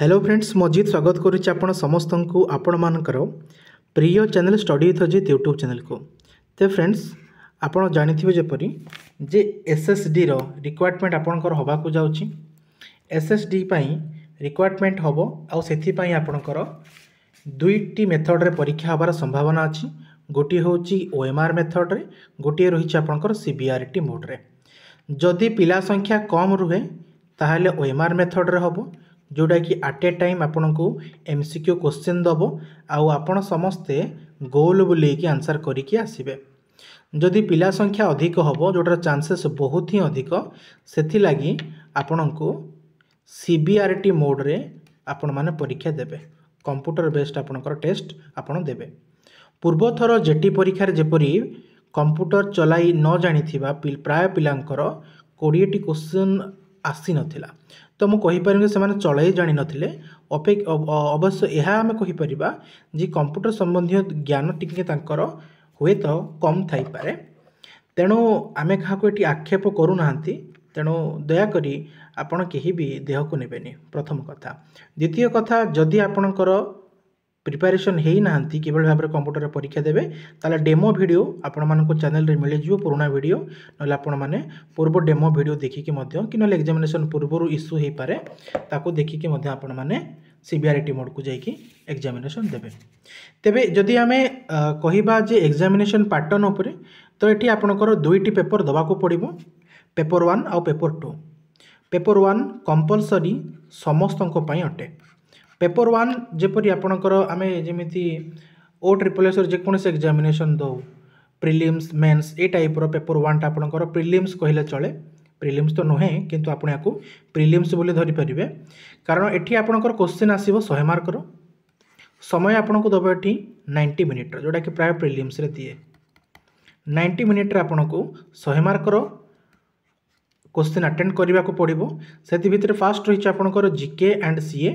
Hello friends Majid स्वागत करुच्ची आपण समस्त को आपण मानकर प्रिय channel study with Ajit YouTube channel को। तो फ्रेंड्स आपण जानिथिबे जेपरी जे एसएसडी रो रिक्वायरमेंट आपणकर होबाकू जाउची। एसएसडी पई रिक्वायरमेंट होबो आउ सेथि पई आपणकर दुईटी मेथड रे परीक्षा होबार संभावना अछि। गोटी होची ओएमआर मेथड रे, गोटी रहिछि आपणकर सीबीआरटी मोड रे। जदि पिला संख्या कम रुहे ताहले ओएमआर मेथड रे होबो, जोटा कि आट ए टाइम आपन को एमसीक्यू क्वेश्चन दबो आउ आपण समस्ते गोल बुलेकी आंसर करिकी आसीबे। जदि पिला संख्या अधिक होबो जोटार चांसेस बहुत ही अधिक, सेथि लागि आपन को सीबीआरटी मोड रे आपण माने परीक्षा देबे। कंप्यूटर बेस्ड आपनकर टेस्ट आपण देबे। पूर्व थर जेटी परीक्षा रे जेपरी कंप्यूटर चलाई न जानिथिबा प्राय पिलांकर 20टी क्वेश्चन आसी नथिला, तो मु कहि परिबे से माने चलाई जानि नथिले। अवश्य यह आम कहीपर जे कंप्यूटर संबंधी ज्ञान टिके तांकर हुए तो कम थाई पारे। तेणु आमे काहाको एटी आक्षेप करू नाहंती, तेणु दयाकरी आपण केही भी देह को नेबेनी। प्रथम कथा। द्वितीय कथा, जदि आपणकर प्रिपरेशन हेई नाहंती किबल भाबरे कंप्यूटर परीक्षा देबे ताला डेमो वीडियो आपण मानको चैनल रे मिले जिवो। पुराना वीडियो नले आपण माने पूर्व डेमो वीडियो देखि के मध्य कि नले एग्जामिनेशन पूर्वरु इश्यू हेई पारे ताको देखि के मध्य आपण माने सीबीआरटी मोड को जाइकी एग्जामिनेशन देबे। तेबे जदि आमे कहिबा जे एग्जामिनेशन पैटर्न उपरे, तो एठी आपणकर दुईटी पेपर दबा को पड़िबो, पेपर 1 और पेपर 2। पेपर 1 कंपलसरी समस्तनको पई अटे। पेपर 1 जेपरी आपणकर आमे जेमिति ओ ट्रिपल एस जेकोसी एग्जामिनेशन दो, प्रिलिम्स मेंस ए टाइप रो पेपर 1 टा आपणकर प्रिलिम्स कहले चले। प्रिलिम्स तो नुहे किंतु आपण याकू प्रिलिम्स बोली धरि परिबे, कारण एठी आपणकर क्वेश्चन आसीबो 100 मार्क रो। समय आपनको दबो एठी 90 मिनिट रो, जोटा कि प्राय प्रिलिम्स रे दिए। 90 मिनिट रे आपनको 100 मार्क रो क्वेश्चन अटेंड करबा को पड़िबो। सेति भितर फास्ट रहिछ आपणकर GK and CA,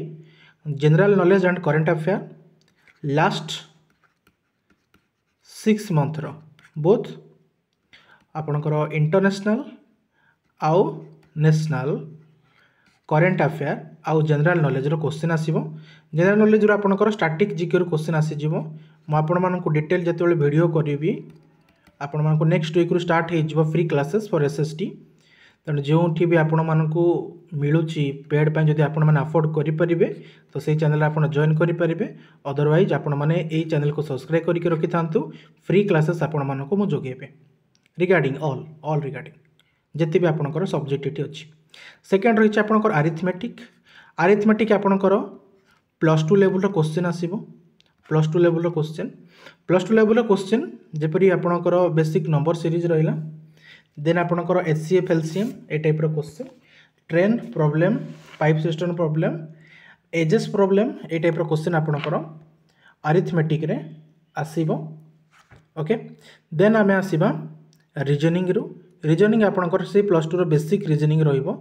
general knowledge and current affair, last 6 month रो बोथ आपणकर इंटरनेशनल आउ नेशनल करंट अफेयर आउ जनरल नॉलेज रो क्वेश्चन आसीबो। जनरल नॉलेज रो आपणकर स्टैटिक जीके रो क्वेश्चन आसी जिवो। मु आपण मानकु डिटेल जेतेबेले वीडियो करिवि आपण मानकु नेक्स्ट वीक रो स्टार्ट हे जिवो फ्री क्लासेस फॉर एसएसटी। तेणु जो भी आपण मानकु मिलुची पेड पे जदि आपण माने अफोर्ड करि परिबे तो सेही चैनल आपण जॉइन करि परिबे। अदरवाइज आपण माने एही चैनल को सब्सक्राइब करके रखि थांतु। फ्री क्लासेस आपण मानकु मु जोगेबे रिगार्डिंग ऑल रिगार्डिंग जेते भी आपणकर सब्जेक्ट एटी अछि। सेकंड रहिछ आपणकर अरिथमेटिक। अरिथमेटिक आपणकर प्लस 2 लेवल रो क्वेश्चन आसीबो। प्लस 2 लेवल रो क्वेश्चन जेपरि आपणकर बेसिक नंबर सीरीज रहिला, देन आपणकर एचसीएफ एलसीएम ए टाइप रो question, train problem, pipe system problem, ages problem ए टाइप रो क्वेश्चन आपणकर अरिथमेटिक रे आसीबो। ओके, देन आमे आसीबा रीजनिंग रो। रीजनिंग आपणकर से प्लस 2 रो बेसिक रीजनिंग रहिबो,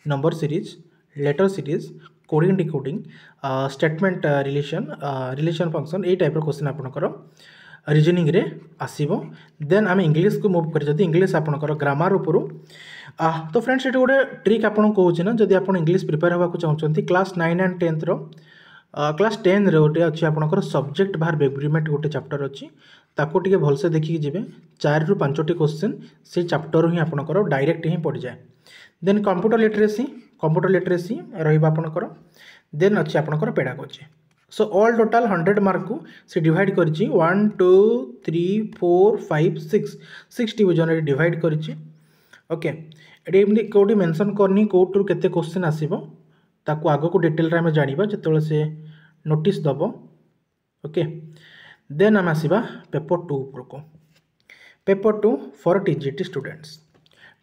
number series, letter series, coding decoding, statement relation function ए टाइप रो क्वेश्चन आपणकर रीजनिंग रे आसीबो। देन आम इंग्लिश को मूव कर जदि इंग्लिश आपणकर ग्रामर उपरु तो फ्रेंड्स ये गोटे ट्रिक आपन कहूँ ना, जदि आप इंग्लिश प्रिपेयर होगा चाहते क्लास 9 एंड 10 रो क्लास 10 रे गोटे अच्छी आपणकर सब्जेक्ट बाहर एग्रीमेंट गोटे चैप्टर अच्छी, ताको टिके भलसे देखिकी जिवे। 4 ରୁ 5टी क्वेश्चन से चैप्टर ही आपणकर डायरेक्ट ही पड़ जाए। देन कंप्यूटर लिटरेसी रहिबा आपणकर। देन अच्छी आपणकर pedagogy. So all total 100 mark को से डिवाइड करिछि 1 2 3 4 5 6 डिवीजन रे डिवाइड करिछि। ओके, एडी एमनी कोडी मेंशन करनी कोटू केते क्वेश्चन आसीबो ताको आगो को डिटेल रे हम जानिबा जेतेबेले से नोटिस दबो। ओके, देन हम आसीबा पेपर 2 को। Paper 2 for TGT students.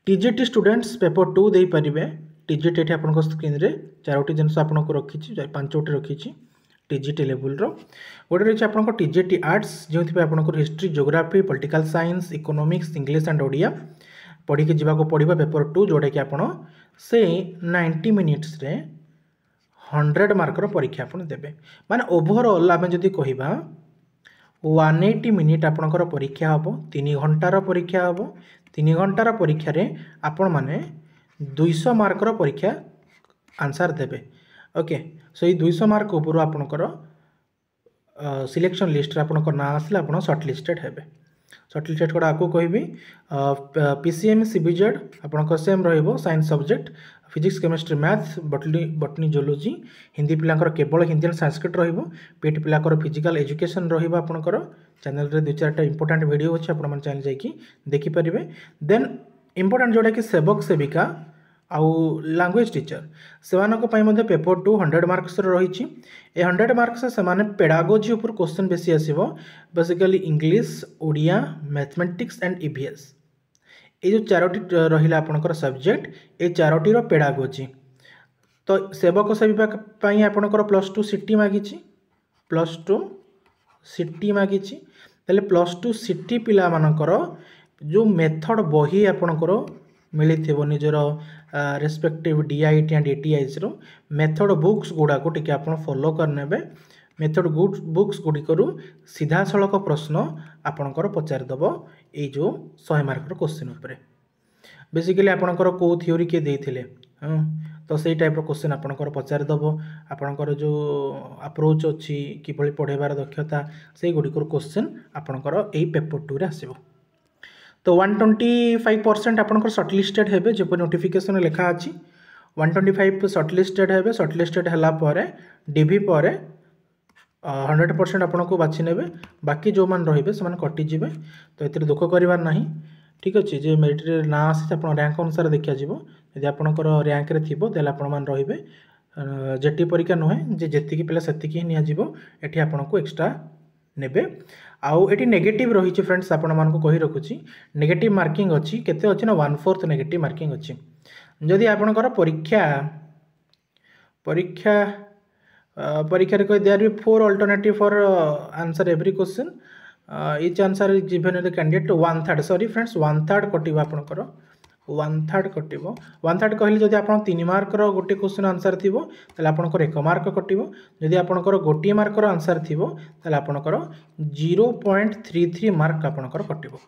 TGT students paper 2 देई परिबे। टीजीटी एठी आपन को स्क्रीन रे चारोटी जिंस आपन को रखिछि, 5टी रखिछि टीजीटी लेवल रो। गोटे रही आपन को टीजीटी आर्ट्स, जो आपन को history, geography, political science, economics, English and Odia पढ़ी के जीवा को पड़िबा पेपर 2, जोटा कि आपन से 90 मिनिट्स रे 100 मार्क रो परीक्षा आपन देबे। माने ओवरऑल आमे जदी कहिबा 180 मिनिट आपनकर परीक्षा हबो, 3 घंटार परीक्षा हबो। 3 घंटार परीक्षा रे आपण माने 200 मार्क रो परीक्षा आंसर देबे। ओके सो ये 200 मार्क ऊपर आपणकर सिलेक्शन लिस्ट आपणकर ना आसले आप सर्ट लिस्टेड हेबे सर्ट लिस्टेड कोड आपको कहबी पीसीएम सीबीजेड आपणकर सेम रहिबो science subject physics chemistry maths botany geology Hindi पिलांकर केवल हिंदी एंड संस्कृत रहिबो पीटी पिलांकर फिजिकल एजुकेशन रहिबो आपणकर चैनल रे 2-4टा इंपोर्टेंट वीडियो अछि आपण मन चैनल जाई देखि परिबे देन इंपोर्टेंट जोड़ा कि सेवक सेविका आउ लैंग्वेज टीचर से पेपर 2 100 मार्क्स रही 100 मार्क्स से पेडागोजी ऊपर क्वेश्चन बेसी आसीबो basically English Odia mathematics and EVS ये जो चारोटी रहिला आपनकर सब्जेक्ट ये चारोटी रो पेडागोजी तो सेवक सेविका आपनकर +2 सिटी मागी +2 सिटी मागी +2 सिटी पिला मानकर जो मेथड बही आपनकर मिली निजर रेस्पेक्टिव डीआईटी एंड एटीआईस रो मेथड बुक्स गुड़ा को टिके आपण फॉलो करने मेथड बुक्स गुड़िकर सीधा सड़क प्रश्न आपणकर पचारिदेव ये जो 100 मार्क क्वेश्चन उपरे बेसिकली आपणकर को थ्योरी किए देइथिले तो सही टाइप क्वेश्चन आपणकर पचारिदेव आपणकर जो अप्रोच अच्छी किभली पढ़ेबार दक्षता से गुड़िकर क्वेश्चन आपणकर यही पेपर 2 रे आसीबो तो 125% आपनकर शॉर्टलिस्टेड हेबे जो नोटिफिकेशन लिखा अछि 125 शॉर्टलिस्टेड हेबे शॉर्टलिस्टेड हला परे डीवी परे 100% आपन को बाछि नेबे बाकी जो मान रहिबे से मान कटि जिवे तो एतिर दुख करिवार नाही ठीक अछि जे मेरिट रे ना आसी आपन रैंक अनुसार देखिया जिवो यदि आपनकर रैंक रे थिबो देला आपन मान रहिबे जेटी परीक्षा नहे जे जेतिकी पिला सेतिकी निया जिवो एठी आपन को एक्स्ट्रा नेबे आउ एटी नेगेटिव रही फ्रेंड्स आपण मान को कहि रखुची नेगेटिव मार्किंग अच्छी केते अच्छी ना 1/4 नेगेटिव मार्किंग अच्छी जदि आपणकर परीक्षा परीक्षा परीक्षा रे कोइ there be 4 alternative for answer every question each answer is given the candidate 1/3 sorry friends 1/3 कटिबा आपणकर 1/3 कटिबो 1/3 कहले जदि आपण 3 मार्क रो गोटे क्वेश्चन आंसर थिबो तले आपणकर 1 मार्क कटिबो जदि आपणकर गोटे मार्क रो आंसर थिबो तले आपणकर 0.33 मार्क आपणकर कटिबो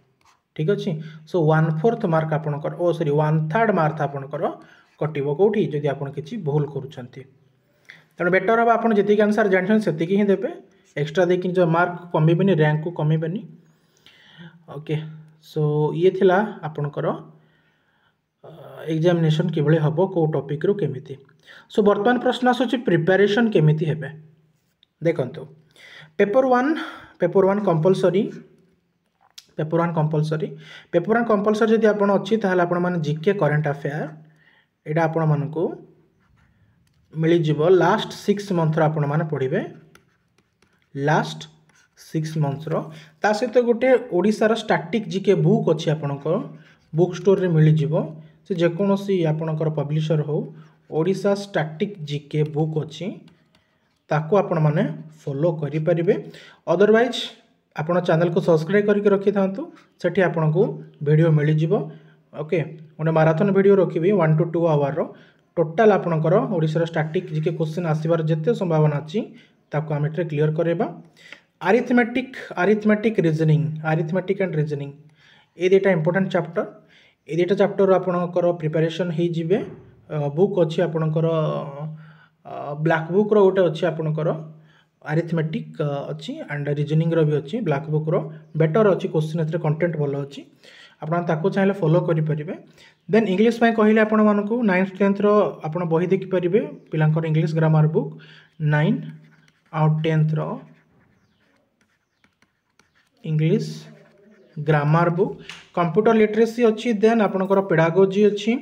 ठीक अछि सो 1/4 मार्क आपणकर ओ सॉरी 1/3 मार्क आपणकर कटिबो कोठी जदि आपण किछि भूल करूछंती तने बेटर अब आपण जति आंसर जानछन सेति कि ही देबे एक्स्ट्रा देकिन जो मार्क कमिबेनी रैंक को कमिबेनी ओके सो ये थिला आपणकर एग्जामिनेशन किभली हबो को टॉपिक रो केमिति सो वर्तमान प्रश्न आसुची प्रिपरेशन केमिति हेबे देखंतु पेपर 1 कंपलसरी पेपर 1 कंपलसरी जदि आपण अछि ताहाले आपण माने जीके करंट अफेयर एडा आपण मानको मिली जिवो लास्ट 6 मंथ रो आपण माने पढिबे लास्ट 6 मंथ रो ता सहित गोटे ओडिसा रो स्टैटिक जीके बुक अछि आपणको बुक स्टोर रे मिली जिवो से जेकोसी आपणकर पब्लिशर हो ओडिसा स्टैटिक जीके बुक अच्छी ताको आपण माने फॉलो करि परिबे अदरवाइज आपण चैनल को सब्सक्राइब करके रखि थांतु सेठी आपण को वीडियो मिली जिवो ओके ओने मैराथन वीडियो रखिबी 1 to 2 आवर रो टोटल आपणकर ओडिसा स्टैटिक जीके क्वेश्चन आसीबार जते संभावना अछि ताको हम एटे क्लियर करेबा अरिथमेटिक एंड रीजनिंग ए दुटा इंपोर्टेंट चैप्टर ए दुटा चैप्टर आपणकर प्रिपरेशन हो जिवे बुक अच्छी आपणकर ब्लैक बुक रो गोटे अच्छी आपणकर अरिथमेटिक अच्छी एंड रीजनिंग रो भी अच्छी ब्लैक बुक रो बेटर अच्छी क्वेश्चन एथरे कंटेंट भलो अच्छी आपण ताको चाहे फॉलो करि परिबे देन इंग्लिश पय कहिले आपण मानको 9th 10th रो आपण बही देखि परिबे पिलांकर इंग्लिश ग्रामर बुक 9 आउट 10th रो English grammar book computer literacy अच्छी देन आपणकर पेडागोजी अच्छी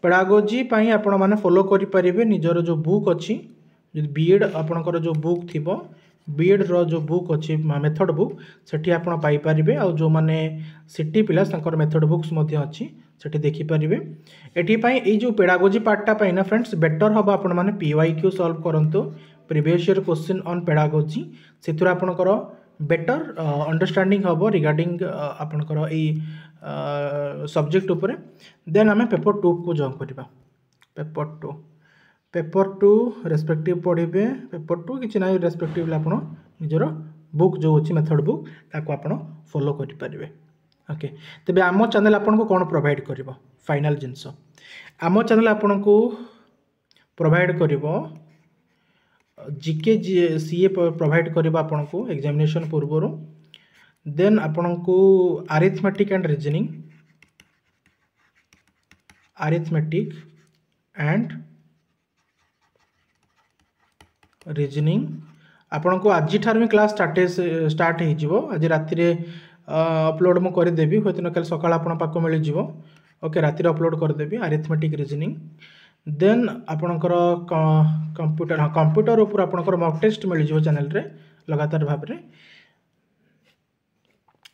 पेडागोजी पई आपण माने फॉलो करि परिबे निजर जो बुक अच्छी जो बीएड आपणकर जो बुक थिबो बीएड रो जो बुक अच्छी मेथड बुक सेठी आपण पाई परिबे आ जो माने सिटी पिला संकर मेथड बुक्स मध्ये अच्छी सेठी देखि परिबे एठी पई ए जो पेडागोजी पार्टटा पई ना फ्रेंड्स बेटर हबो आपण माने पीवाईक्यू सॉल्व करंतु previous year question on pedagogy सेथुर आपणकर बेटर अंडरस्टैंडिंग हम रिगार्डिंग आपणकर ए सब्जेक्ट उपरे देन आम पेपर 2 को जॉइन करवा पेपर 2 रेस्पेक्टिव पढ़े पेपर 2 कि ना रेस्पेक्टिव आप निजर बुक जो अच्छी मेथड बुक ताको आप फॉलो करें ओके तेबे आम चैनल आपन को कौन प्रोवाइड कर फाइनल जिनस आम चैनल आपन को प्रोवाइड कर जीके सीए प्रोवाइड करबा आपन को एग्जामिनेशन पूर्व। देन आपन को अरिथमेटिक एंड रीजनिंग आपन को आज ठार क्लास स्टार्ट हो आज राति अपलोड मु करदेवी हूँ न कल सकाल आपन पाक मिल जाव। ओके राति अपलोड करदेवी अरिथमेटिक रीजनिंग। देन आपणकर कंप्यूटर हाँ कंप्यूटर ऊपर आपणकर मॉक टेस्ट मिल जाव चैनल रे लगातार भाव में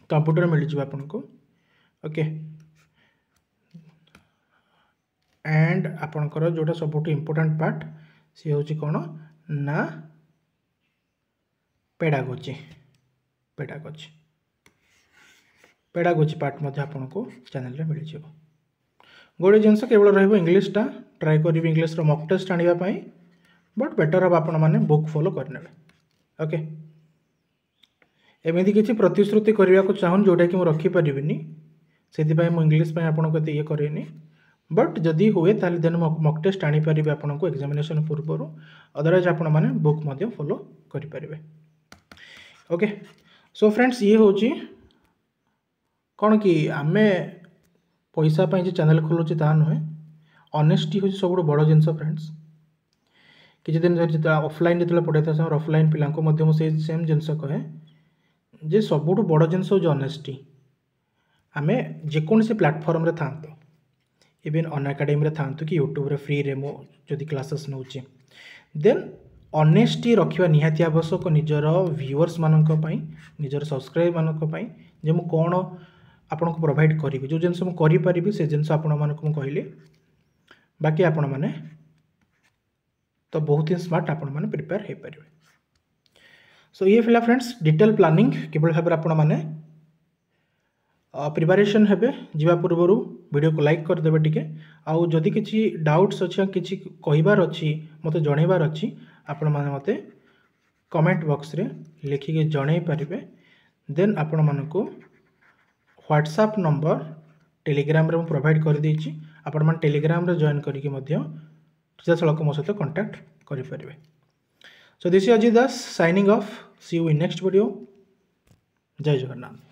कंप्यूटर मिल जाव आपन को। ओके एंड आपणकर जोटा सबुठ इम्पोर्टेंट पार्ट सी हूँ कौन ना पेडागोजी पार्ट मध्य आपन को चैनल रे मिल जाव। गोटे जिनस केवल रहिबो इंग्लिशटा ट्राई करिवे इंग्लिश रो मॉक टेस्ट आनिबा पई बट बेटर अब आपण माने बुक फॉलो करनेबे। ओके एमिति किछि प्रतिश्रुति करिया को चाहन जोटा कि म रखि परिबिनी सेति पई म इंग्लिश पई आपण को ये करेनी बट जदि हुए ताले देन मॉक टेस्ट आनी परिबे आपण को एग्जामिनेशन पूर्व अदरवाइज आपण माने बुक मध्य फॉलो करि परिबे। ओके सो फ्रेंड्स ये होची कौन कि आमे पैसा पाई जे चैनल खोलुचे ता नुहे ऑनेस्टी हूँ सब बड़ जिनस फ्रेंड्स। किसी दिन जो ऑफलाइन जो पढ़ाई था ऑफलाइन पिला मुझे सेम जिनस कहे जे सबुठ बड़ जिनस हूँ ऑनेस्टी। आम जेकोसी प्लेटफॉर्म रे था इवन अनएकाडेमी था कि यूट्यूब रे फ्री रे मुझे क्लासेस नौ देन ऑनेस्टी रखा निहाती आवश्यक निजर व्यूअर्स मानक पई निजर सब्सक्राइब मानक पई जे मु कौन आपन को प्रोवाइड करी जो जिनस मु करि परिबी से जिनस आपन मानक मु कहली बाकी आपण माने तो बहुत ही स्मार्ट आपण माने प्रिपेयर हे परिबे। सो ये फिला फ्रेंड्स डिटेल प्लानिंग केवल भाबे आपण माने प्रिपरेशन हेबे जीवा पूर्वरु वीडियो को लाइक कर देबे टिके आउ जदि किछि डाउट्स अछि किछि कहिबार अछि मते जणैबार अछि आपण माने मते कमेंट बॉक्स रे लिखि के जणै परिबे। देन आपण मानको व्हाट्सएप नंबर टेलीग्राम रे प्रोवाइड कर देछि आपण मान टेलीग्राम रे जॉइन करिके मध्य सीधासलख मो सहित कांटेक्ट करि परिबे। So this is Ajit Das signing off see you in next video. Jai Jagannath.